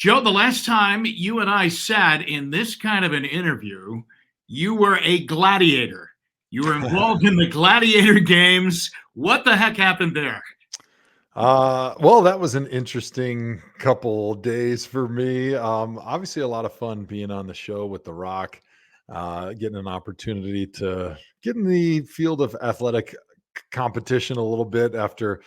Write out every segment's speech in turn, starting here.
Joe, the last time you and I sat in this kind of an interview, you were a gladiator. You were involved in the gladiator games. What the heck happened there? Well, that was an interesting couple days for me. Obviously, a lot of fun being on the show with The Rock, getting an opportunity to get in the field of athletic competition a little bit after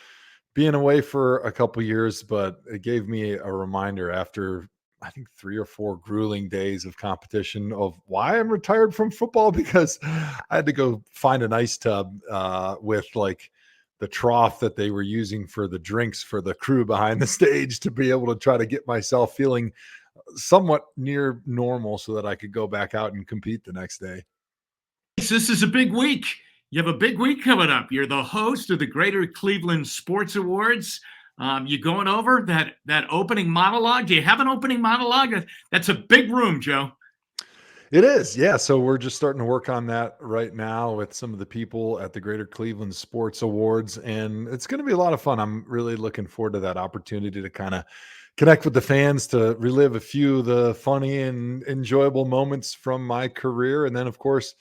being away for a couple years. But it gave me a reminder after I think 3 or 4 grueling days of competition of why I'm retired from football because I had to go find an ice tub with like the trough that they were using for the drinks for the crew behind the stage to be able to try to get myself feeling somewhat near normal so that I could go back out and compete the next day. This is a big week. You have a big week coming up. You're the host of the Greater Cleveland Sports Awards. You going over that opening monologue? Do you have an opening monologue? That's a big room, Joe. It is. Yeah. So we're just starting to work on that right now with some of the people at the Greater Cleveland Sports Awards. And it's going to be a lot of fun. I'm really looking forward to that opportunity to kind of connect with the fans, to relive a few of the funny and enjoyable moments from my career. And then, of course,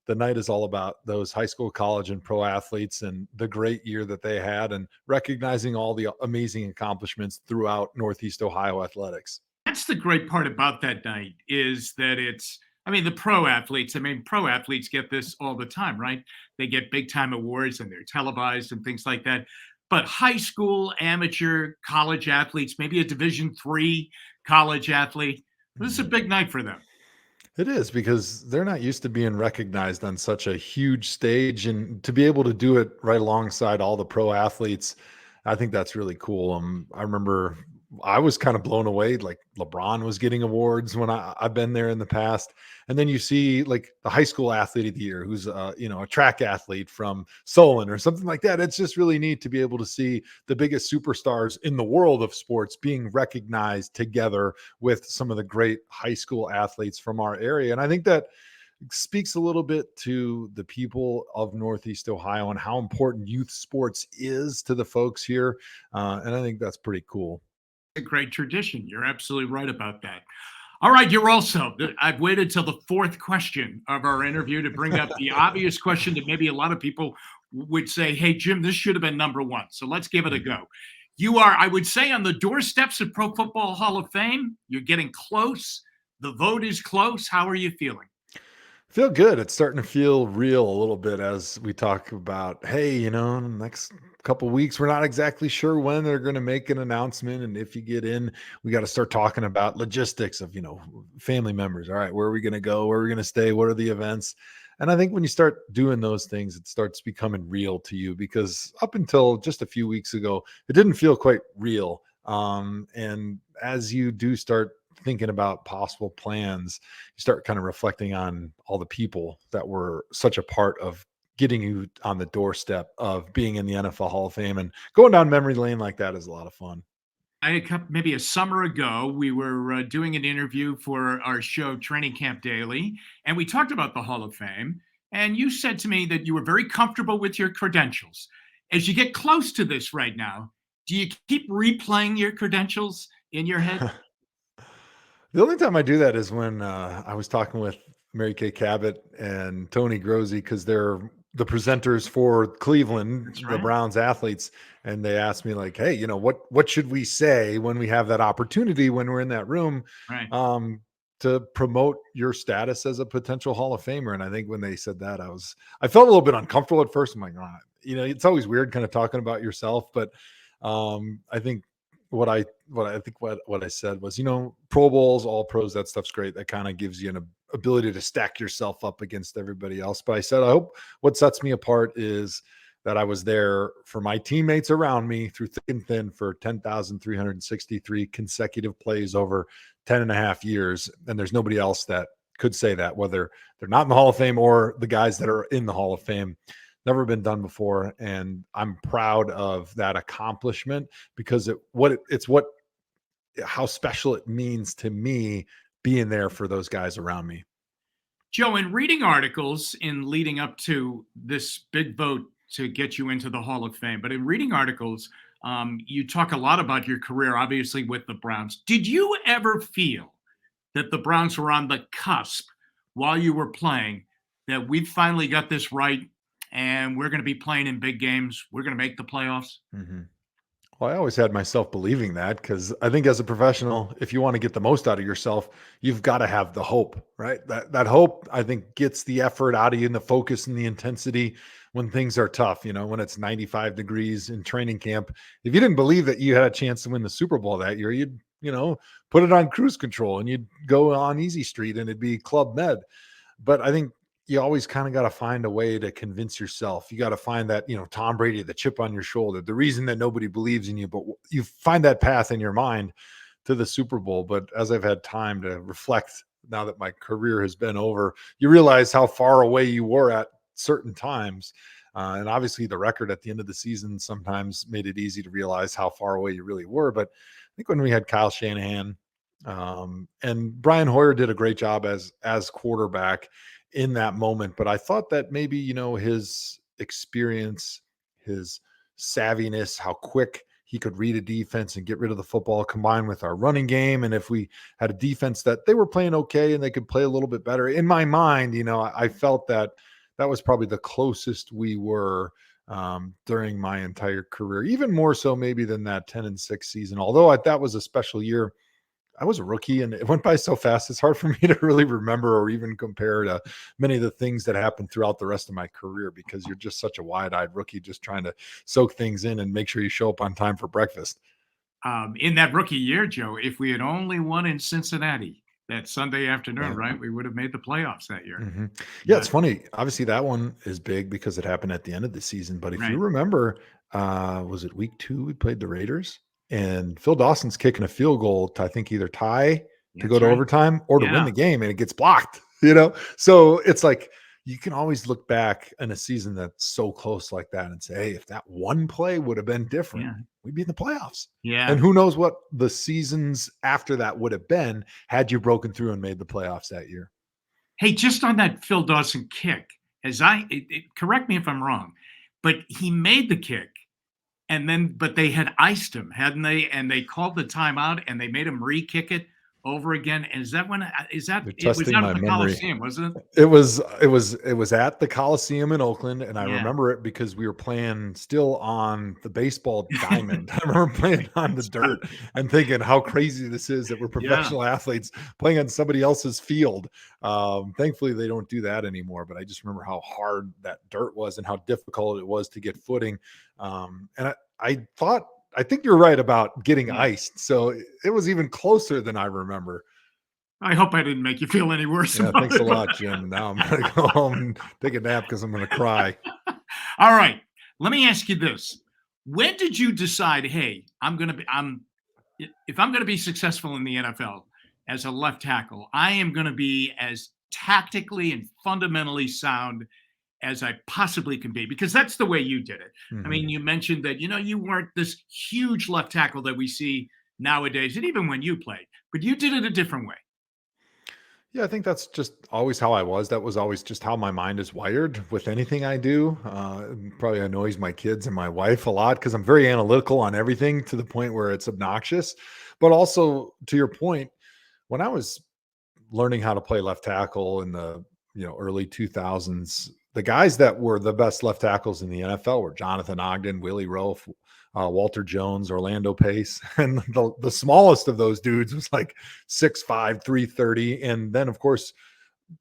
the night is all about those high school, college, and pro athletes and the great year that they had and recognizing all the amazing accomplishments throughout Northeast Ohio athletics. That's the great part about that night is that the pro athletes get this all the time, right? They get big time awards and they're televised and things like that. But high school, amateur, college athletes, maybe a Division III college athlete, this is a Mhm. big night for them. It is because they're not used to being recognized on such a huge stage, and to be able to do it right alongside all the pro athletes, I think that's really cool. I remember I was kind of blown away. Like LeBron was getting awards when I've been there in the past, and then you see like the high school athlete of the year, who's a track athlete from Solon or something like that. It's just really neat to be able to see the biggest superstars in the world of sports being recognized together with some of the great high school athletes from our area. And I think that speaks a little bit to the people of Northeast Ohio and how important youth sports is to the folks here. And I think that's pretty cool. A great tradition. You're absolutely right about that. All right, I've waited till the fourth question of our interview to bring up the obvious question that maybe a lot of people would say, hey, Jim, this should have been number one. So let's give it a go. You are, I would say, on the doorsteps of Pro Football Hall of Fame. You're getting close. The vote is close. How are you feeling? Feel good. It's starting to feel real a little bit as we talk about, hey, in the next couple weeks, we're not exactly sure when they're going to make an announcement. And if you get in, we got to start talking about logistics of, family members. All right, where are we going to go? Where are we going to stay? What are the events? And I think when you start doing those things, it starts becoming real to you because up until just a few weeks ago, it didn't feel quite real. And as you do start thinking about possible plans, you start kind of reflecting on all the people that were such a part of getting you on the doorstep of being in the NFL Hall of Fame, and going down memory lane like that is a lot of fun. Maybe a summer ago, we were doing an interview for our show, Training Camp Daily, and we talked about the Hall of Fame. And you said to me that you were very comfortable with your credentials. As you get close to this right now, do you keep replaying your credentials in your head? The only time I do that is when I was talking with Mary Kay Cabot and Tony Grossi because they're the presenters for Cleveland, That's the right. Browns athletes, and they asked me like, "Hey, what should we say when we have that opportunity when we're in that room Right. um, to promote your status as a potential Hall of Famer?" And I think when they said that, I felt a little bit uncomfortable at first. I'm like, "Ah," it's always weird kind of talking about yourself, but I think what I said was, Pro Bowls, all pros, that stuff's great. That kind of gives you an ability to stack yourself up against everybody else. But I said, I hope what sets me apart is that I was there for my teammates around me through thick and thin for 10,363 consecutive plays over 10 and a half years. And there's nobody else that could say that, whether they're not in the Hall of Fame or the guys that are in the Hall of Fame. Never been done before, and I'm proud of that accomplishment because it's what how special it means to me being there for those guys around me. Joe, in reading articles in leading up to this big vote to get you into the Hall of Fame, but in reading articles, You talk a lot about your career, obviously, with the Browns. Did you ever feel that the Browns were on the cusp while you were playing, that we finally got this right and we're going to be playing in big games? We're going to make the playoffs? Mhm. Well, I always had myself believing that because I think as a professional, if you want to get the most out of yourself, you've got to have the hope, right? That hope, I think, gets the effort out of you and the focus and the intensity when things are tough. When it's 95 degrees in training camp. If you didn't believe that you had a chance to win the Super Bowl that year, you'd put it on cruise control and you'd go on easy street and it'd be Club Med. But I think you always kind of got to find a way to convince yourself. You got to find that, Tom Brady, the chip on your shoulder, the reason that nobody believes in you, but you find that path in your mind to the Super Bowl. But as I've had time to reflect now that my career has been over, you realize how far away you were at certain times. And obviously the record at the end of the season sometimes made it easy to realize how far away you really were. But I think when we had Kyle Shanahan, and Brian Hoyer did a great job as quarterback in that moment. But I thought that maybe, his experience, his savviness, how quick he could read a defense and get rid of the football combined with our running game. And if we had a defense that they were playing okay and they could play a little bit better, in my mind, I felt that that was probably the closest we were during my entire career, even more so maybe than that 10-6 season. Although that was a special year. I was a rookie and it went by so fast. It's hard for me to really remember or even compare to many of the things that happened throughout the rest of my career because you're just such a wide-eyed rookie just trying to soak things in and make sure you show up on time for breakfast. In that rookie year, Joe, if we had only won in Cincinnati that Sunday afternoon, Yeah. right, we would have made the playoffs that year. Mm-hmm. Yeah, it's funny. Obviously, that one is big because it happened at the end of the season. But if you Right. remember, was it week 2 we played the Raiders? And Phil Dawson's kicking a field goal to, I think, either tie to go That's to right. overtime or to win Yeah. the game, and it gets blocked, So it's like you can always look back in a season that's so close like that and say, hey, if that one play would have been different, Yeah. we'd be in the playoffs. Yeah. And who knows what the seasons after that would have been had you broken through and made the playoffs that year. Hey, just on that Phil Dawson kick, correct me if I'm wrong, but he made the kick but they had iced him, hadn't they? And they called the timeout and they made him re-kick it over again. And is that when You're it was testing out my at the memory. Coliseum, wasn't it? It was at the Coliseum in Oakland, and I Yeah. remember it because we were playing still on the baseball diamond. I remember playing on the dirt and thinking how crazy this is that we're professional athletes playing on somebody else's field. Thankfully, they don't do that anymore, but I just remember how hard that dirt was and how difficult it was to get footing. And I think you're right about getting Yeah. iced. So it was even closer than I remember. I hope I didn't make you feel any worse Yeah, about thanks a it. lot, Jim. Now I'm gonna go home and take a nap because I'm gonna cry. All right. Let me ask you this. When did you decide, hey, if I'm gonna be successful in the NFL as a left tackle, I am gonna be as tactically and fundamentally sound as I possibly can be, because that's the way you did it. I Mhm. mean, you mentioned that, you weren't this huge left tackle that we see nowadays, and even when you played, but you did it a different way. Yeah, I think that's just always how I was. That was always just how my mind is wired with anything I do. Probably annoys my kids and my wife a lot because I'm very analytical on everything to the point where it's obnoxious. But also, to your point, when I was learning how to play left tackle in the early 2000s, the guys that were the best left tackles in the NFL were Jonathan Ogden, Willie Rowe, Walter Jones, Orlando Pace, and the smallest of those dudes was like 6'5", 330, and then of course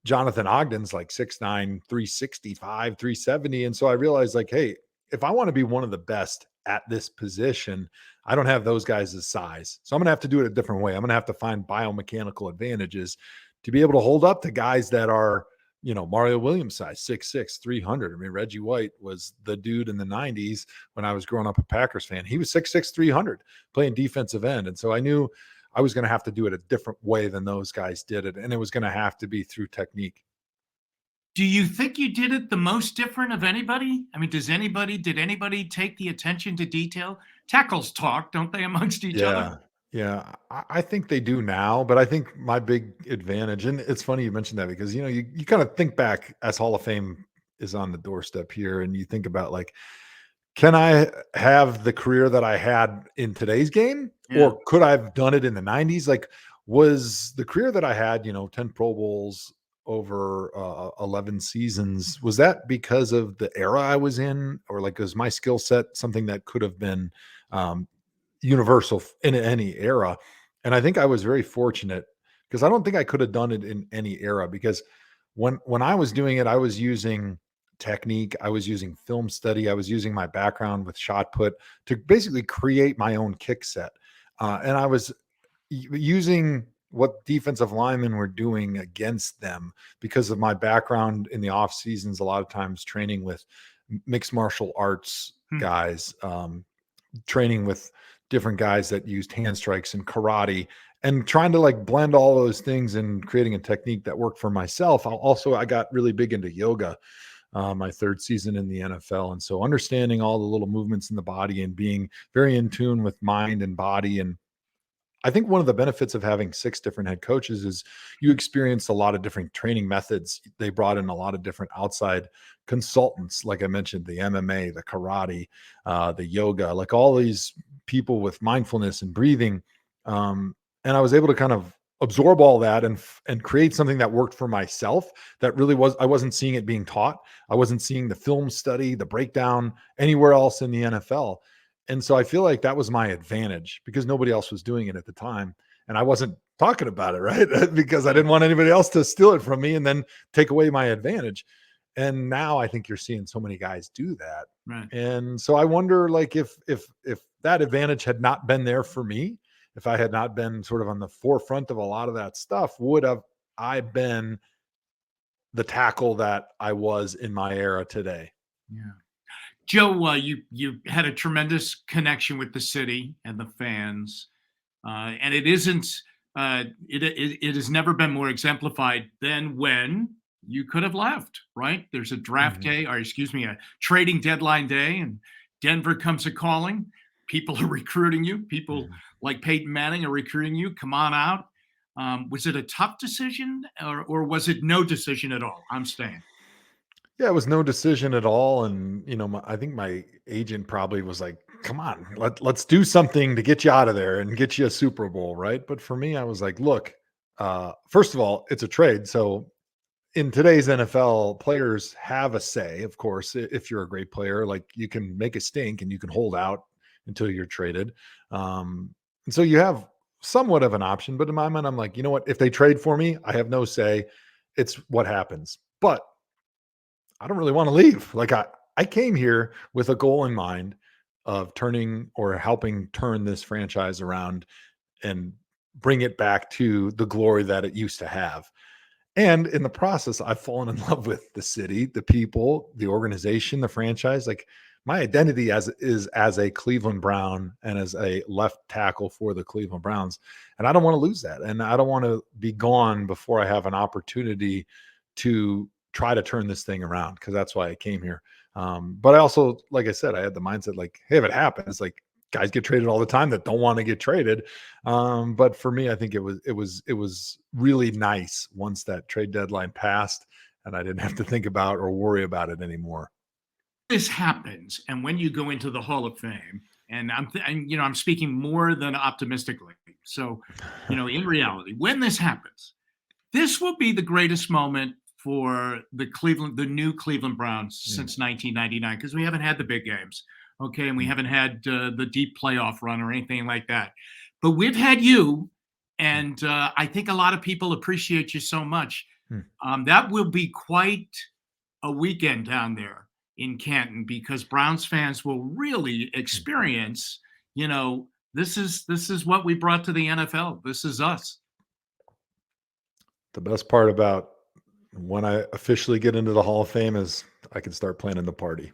Jonathan Ogden's like 6'9", 365, 370, and so I realized like, hey, if I want to be one of the best at this position, I don't have those guys' size. So I'm going to have to do it a different way. I'm going to have to find biomechanical advantages to be able to hold up to guys that are, Mario Williams size, 6'6", 300. I mean, Reggie White was the dude in the 90s when I was growing up a Packers fan. He was 6'6", 300 playing defensive end. And so I knew I was going to have to do it a different way than those guys did it. And it was going to have to be through technique. Do you think you did it the most different of anybody? I mean, did anybody take the attention to detail? Tackles talk, don't they, amongst each other? Yeah. Yeah. I think they do now, but I think my big advantage, and it's funny you mentioned that because, you kind of think back as Hall of Fame is on the doorstep here and you think about like can I have the career that I had in today's game, Yeah. or could I have done it in the 90s? Like, was the career that I had, 10 Pro Bowls over 11 seasons, was that because of the era I was in, or like, was my skill set something that could have been um, universal in any era? And I think I was very fortunate because I don't think I could have done it in any era, because when I was doing it, I was using technique, I was using film study, I was using my background with shot put to basically create my own kick set. And I was using what defensive linemen were doing against them because of my background in the off seasons, a lot of times training with mixed martial arts Hmm. guys, training with different guys that used hand strikes and karate, and trying to like blend all those things and creating a technique that worked for myself. I got really big into yoga my third season in the NFL. And so understanding all the little movements in the body and being very in tune with mind and body. And I think one of the benefits of having 6 different head coaches is you experience a lot of different training methods. They brought in a lot of different outside consultants, like I mentioned, the MMA, the karate, the yoga, like all these people with mindfulness and breathing. And I was able to kind of absorb all that and create something that worked for myself. That really was, I wasn't seeing it being taught. I wasn't seeing the film study, the breakdown anywhere else in the NFL. And so I feel like that was my advantage because nobody else was doing it at the time. And I wasn't talking about it, right? Because I didn't want anybody else to steal it from me and then take away my advantage. And now I think you're seeing so many guys do that. Right. And so I wonder, like, if that advantage had not been there for me, if I had not been sort of on the forefront of a lot of that stuff, would have I been the tackle that I was in my era today? Yeah. Joe, you had a tremendous connection with the city and the fans, and it isn't. It has never been more exemplified than when you could have left. Right? There's a draft Mhm. day, or excuse me, a trading deadline day, and Denver comes a calling. People are recruiting you. People Mhm. like Peyton Manning are recruiting you. Come on out. Was it a tough decision, or was it no decision at all? I'm staying. Yeah, it was no decision at all. And, I think my agent probably was like, come on, let's do something to get you out of there and get you a Super Bowl. Right. But for me, I was like, look, first of all, it's a trade. So in today's NFL, players have a say, of course. If you're a great player, like you can make a stink and you can hold out until you're traded. And so you have somewhat of an option. But in my mind, I'm like, you know what? If they trade for me, I have no say. It's what happens. But I don't really want to leave. Like I came here with a goal in mind of turning or helping turn this franchise around and bring it back to the glory that it used to have. And in the process, I've fallen in love with the city, the people, the organization, the franchise. Like my identity as a Cleveland Brown and as a left tackle for the Cleveland Browns. And I don't want to lose that. And I don't want to be gone before I have an opportunity to try to turn this thing around, because that's why I came here. But I also, like I said, I had the mindset like, hey, if it happens, like guys get traded all the time that don't want to get traded. But for me, I think it was really nice once that trade deadline passed and I didn't have to think about or worry about it anymore. This happens, and when you go into the Hall of Fame, and I'm speaking more than optimistically. So, in reality, when this happens, this will be the greatest moment for the new Cleveland Browns Mm. since 1999, because we haven't had the big games, okay, and we Mm. haven't had the deep playoff run or anything like that. But we've had you, Mm. and I think a lot of people appreciate you so much. Mm. That will be quite a weekend down there in Canton, because Browns fans will really Mm. experience, this is what we brought to the NFL. This is us. The best part about when I officially get into the Hall of Fame is I can start planning the party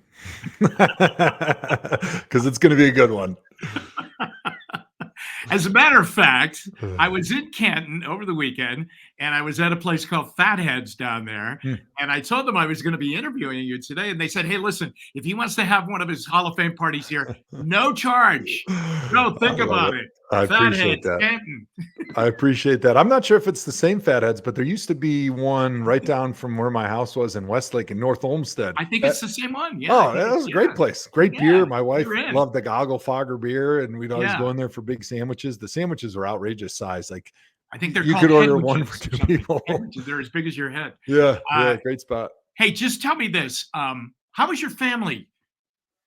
because it's going to be a good one. As a matter of fact, I Uh, was in Canton over the weekend, and I was at a place called Fatheads down there. mm. And I told them I was going to be interviewing you today. And they said, hey, listen, if he wants to have one of his Hall of Fame parties here, no charge. No, I think love about it. it. I appreciate Fatheads, that. Canton. I appreciate that. I'm not sure if it's the same fatheads, but there used to be one right down from where my house was in Westlake in North Olmsted. I think it's the same one. Yeah, I Oh, think that it's was a great place. Great yeah, beer. My wife you're in. loved the Goggle Fogger beer, and we'd always Yeah. go in there for big sandwiches. The sandwiches were outrageous size. Like I think they're you called could order one for headwiches or two something. people. Headwiches, they're as big as your head. Yeah, Uh, yeah, great spot. hey, just tell me this. How is your family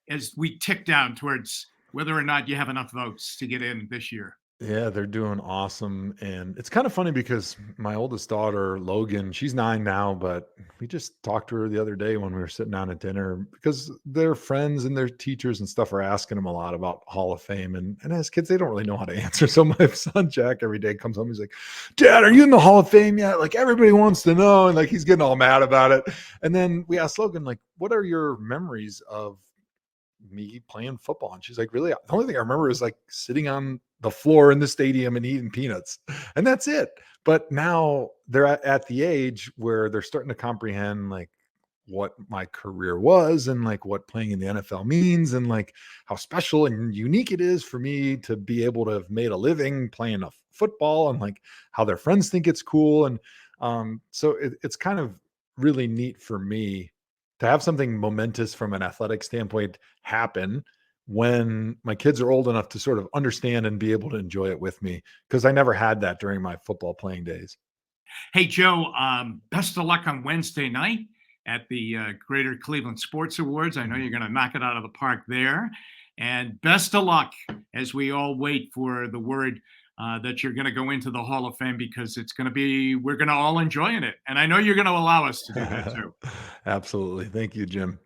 as we tick down towards whether or not you have enough votes to get in this year? Yeah, they're doing awesome. And it's kind of funny because my oldest daughter, Logan, she's 9 now, but we just talked to her the other day when we were sitting down at dinner because their friends and their teachers and stuff are asking them a lot about Hall of Fame. And as kids, they don't really know how to answer. So my son Jack every day comes home, he's like, Dad, are you in the Hall of Fame yet? Like everybody wants to know. And like he's getting all mad about it. And then we asked Logan, like, what are your memories of me playing football? And she's like, really? The only thing I remember is like sitting on the floor in the stadium and eating peanuts. And that's it. But now they're at the age where they're starting to comprehend like what my career was and like what playing in the NFL means and like how special and unique it is for me to be able to have made a living playing a football and like how their friends think it's cool. And so it's kind of really neat for me to have something momentous from an athletic standpoint happen when my kids are old enough to sort of understand and be able to enjoy it with me because I never had that during my football playing days. Hey, Joe, best of luck on Wednesday night at the Greater Cleveland Sports Awards. I know you're going to knock it out of the park there. And best of luck as we all wait for the word that you're going to go into the Hall of Fame because it's going to be, we're going to all enjoy it. And I know you're going to allow us to do that too. Absolutely. Thank you, Jim.